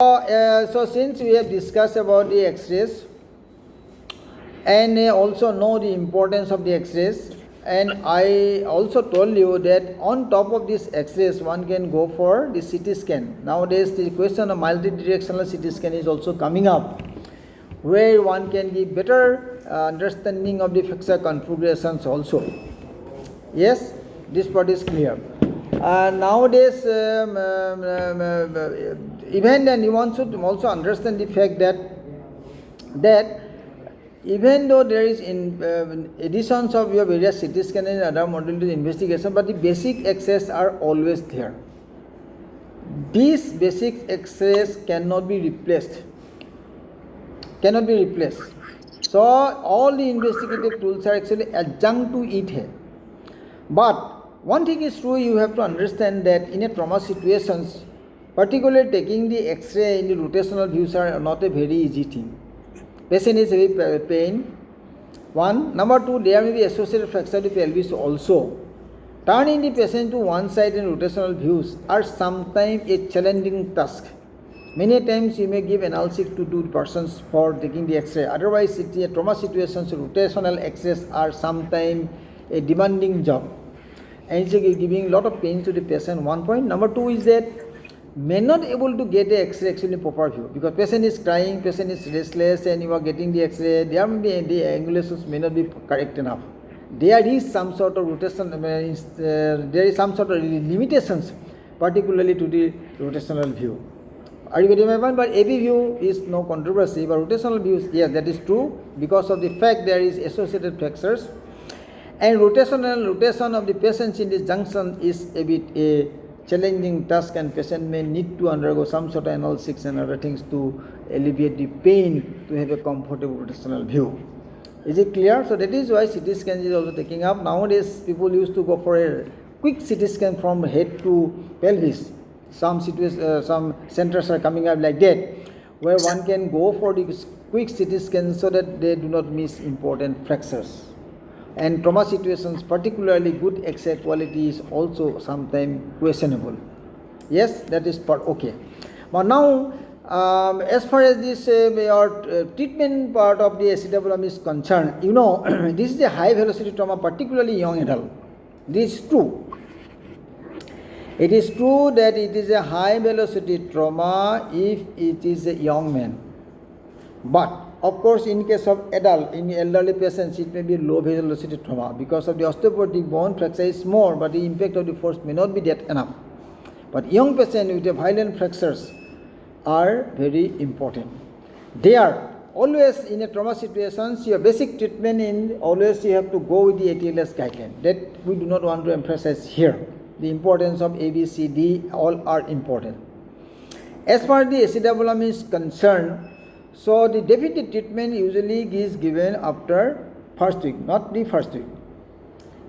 So since we have discussed about the X-rays and also know the importance of the X-rays, and I also told you that on top of this X-rays one can go for the CT scan. Nowadays the question of multidirectional CT scan is also coming up, where one can give better understanding of the fracture configurations also. Yes, this part is clear. Nowadays, even then you want to also understand the fact that even though there is additions of your various CT scan and other modalities investigation, but the basic X-rays are always there. These basic X-rays cannot be replaced. So all the investigative tools are actually adjunct to it here. But one thing is true, you have to understand that in a trauma situations, particularly taking the X-ray in the rotational views are not a very easy thing. Patient is very pain. One. Number two, there may be associated fracture of pelvis also. Turning the patient to one side in rotational views are sometimes a challenging task. Many times you may give analgesic to 2 persons for taking the X-ray. Otherwise, in a trauma situations, rotational X-rays are sometimes a demanding job. And it's giving a lot of pain to the patient, one point. Number two is that may not able to get the X-ray actually in proper view, because patient is crying, patient is restless, and you are getting the X-ray, there may be the angulations may not be correct enough. There is some sort of rotation, there is some sort of limitations, particularly to the rotational view. Are you getting my point? But AB view is no controversy, but rotational views, yes, that is true, because of the fact there is associated fractures. And rotation of the patients in this junction is a bit a challenging task, and patient may need to undergo some sort of analgesics and other things to alleviate the pain to have a comfortable rotational view. Is it clear? So that is why CT scan is also taking up. Nowadays people used to go for a quick CT scan from head to pelvis. Some centers are coming up like that, where one can go for the quick CT scan so that they do not miss important fractures. And trauma situations, particularly good X-ray quality is also sometimes questionable. Yes, that is part okay. But now, as far as this treatment part of the ACWM is concerned, you know, this is a high velocity trauma, particularly young adult. This is true. It is true that it is a high velocity trauma if it is a young man. But of course, in case of adult, in elderly patients, it may be low velocity trauma because of the osteoporotic bone fracture is more, but the impact of the force may not be that enough. But young patients with violent fractures are very important. They are always in a trauma situations. Your basic treatment in always you have to go with the ATLS guideline. That we do not want to emphasize here. The importance of A, B, C, D all are important. As far as the ACWM is concerned, so the definitive treatment usually is given after first week, not the first week.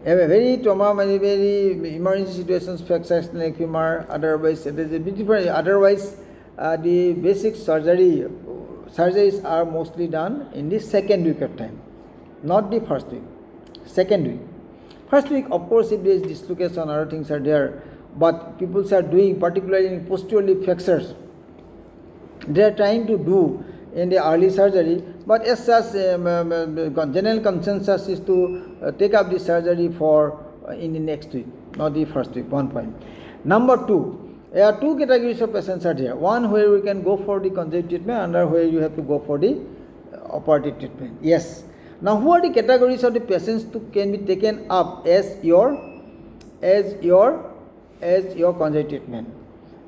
A very trauma, very emergency situations, fractures like femur, otherwise it is a bit different. Otherwise, the basic surgeries are mostly done in the second week of time, not the first week. Second week. First week, of course, if there is dislocation, other things are there, but people are doing, particularly in posteriorly fractures, they are trying to do in the early surgery, but as such, general consensus is to take up the surgery for in the next week, not the first week. One point. Number two, there are two categories of patients are there. One where we can go for the conservative treatment, another where you have to go for the operative treatment. Yes. Now, who are the categories of the patients to can be taken up as your conservative treatment?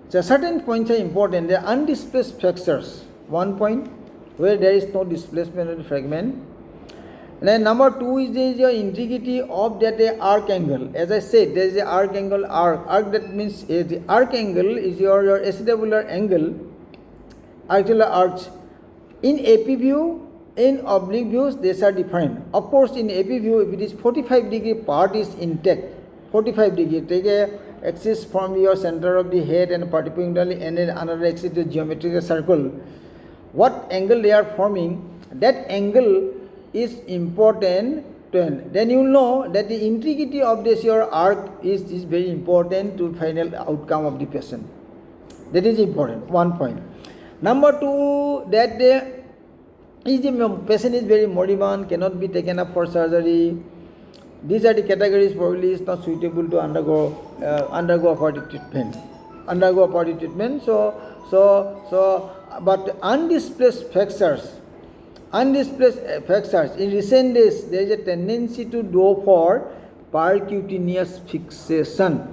So certain points are important. They are undisplaced fractures. One point where there is no displacement of the fragment. And then number two is your integrity of that arc angle. As I said, there is an arc angle arc. Arc, that means the arc angle is your acetabular angle, axial arch. In AP view, in oblique views, these are different. Of course, in AP view, if it is 45 degree part is intact, 45 degree, take a axis from your center of the head and perpendicularly, and then another axis to geometrical circle. What angle they are forming, that angle is important to, then you know that the integrity of this your arc is very important to final outcome of the patient. That is important, one point. Number two, that the patient is very moribund, cannot be taken up for surgery. These are the categories probably is not suitable to undergo operative treatment. But undisplaced fractures. In recent days, there is a tendency to go for percutaneous fixation.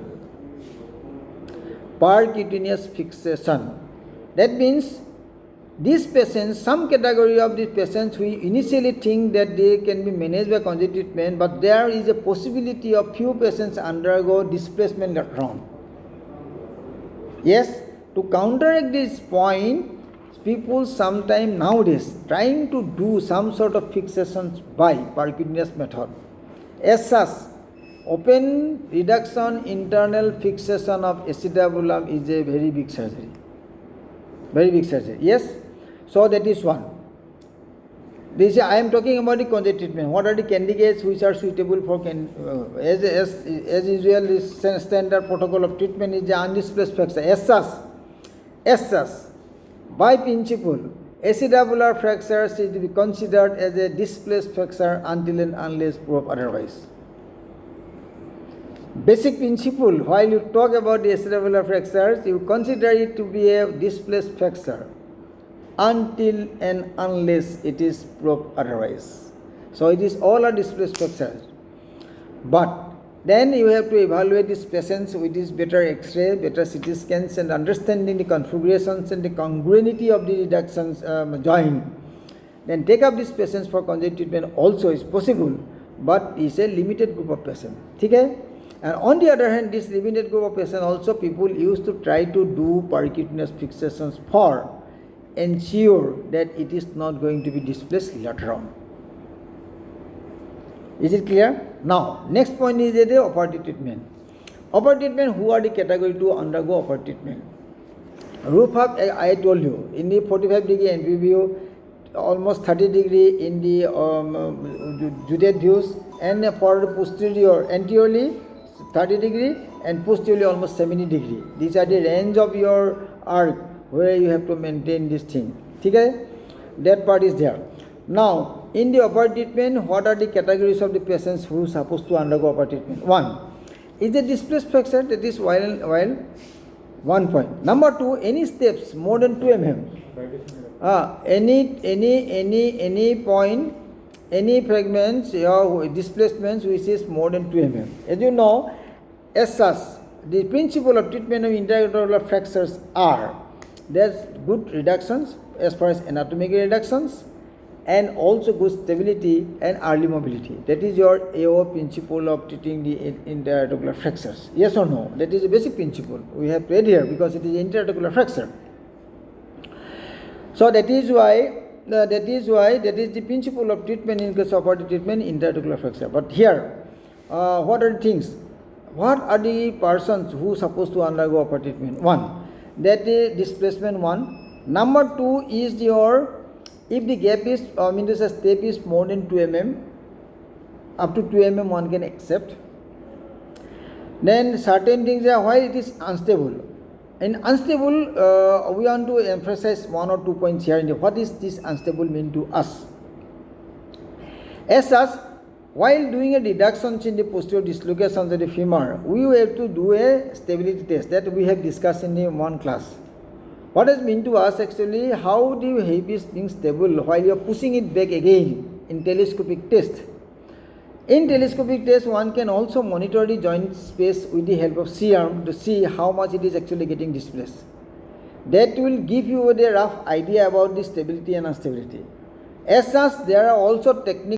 That means these patients, some category of these patients, we initially think that they can be managed by conjunctive treatment, but there is a possibility of few patients undergo displacement later on. Yes, to counteract this point, people sometimes nowadays trying to do some sort of fixations by percutaneous method. As such, open reduction internal fixation of acetabulum is a very big surgery. Yes. So that is one. I am talking about the conjunctive treatment. What are the candidates which are suitable for as usual? This standard protocol of treatment is the undisplaced fracture. As such, by principle, acetabular fractures is to be considered as a displaced fracture until and unless proved otherwise. Basic principle, while you talk about the acetabular fractures, you consider it to be a displaced fracture until and unless it is proved otherwise. So it is all a displaced fractures. But then you have to evaluate these patients with this better X-ray, better CT scans, and understanding the configurations and the congruency of the reductions joint. Then take up these patients for conjunctive treatment also is possible, but it's a limited group of patients. Okay? And on the other hand, this limited group of patients also people used to try to do percutaneous fixations for ensure that it is not going to be displaced later on. Is it clear? Now, next point is the operative treatment. Operative treatment, who are the category to undergo operative treatment? Roof up, I told you, in the 45-degree NPVU, almost 30 degree in the Judet views, and for the posterior, anteriorly 30 degree and posteriorly almost 70 degree. These are the range of your arc where you have to maintain this thing. Okay? That part is there. Now, in the operative treatment, what are the categories of the patients who are supposed to undergo operative treatment? One is the displaced fracture, that is while 1 point. Number two, any steps more than 2 mm. Any point, any fragments or displacements which is more than 2 mm. As you know, as such, the principle of treatment of interarticular fractures are there's good reductions as far as anatomical reductions and also good stability and early mobility. That is your AO principle of treating the interarticular fractures. Yes or no? That is a basic principle. We have read here because it is interarticular fracture. So that is why that is the principle of treatment in case of operative treatment interarticular fracture. But here, what are the things? What are the persons who are supposed to undergo operative treatment? One, that is displacement one. Number two is if the gap is, the step is more than 2 mm, up to 2 mm one can accept. Then certain things are why it is unstable. In unstable, we want to emphasize 1 or 2 points here. What is this unstable mean to us? As such, while doing a reduction in the posterior dislocations of the femur, we have to do a stability test that we have discussed in the one class. What does mean to us actually? How do you hip is being stable while you are pushing it back again in telescopic test? In telescopic test, one can also monitor the joint space with the help of C-arm to see how much it is actually getting displaced. That will give you a rough idea about the stability and instability. As such, there are also techniques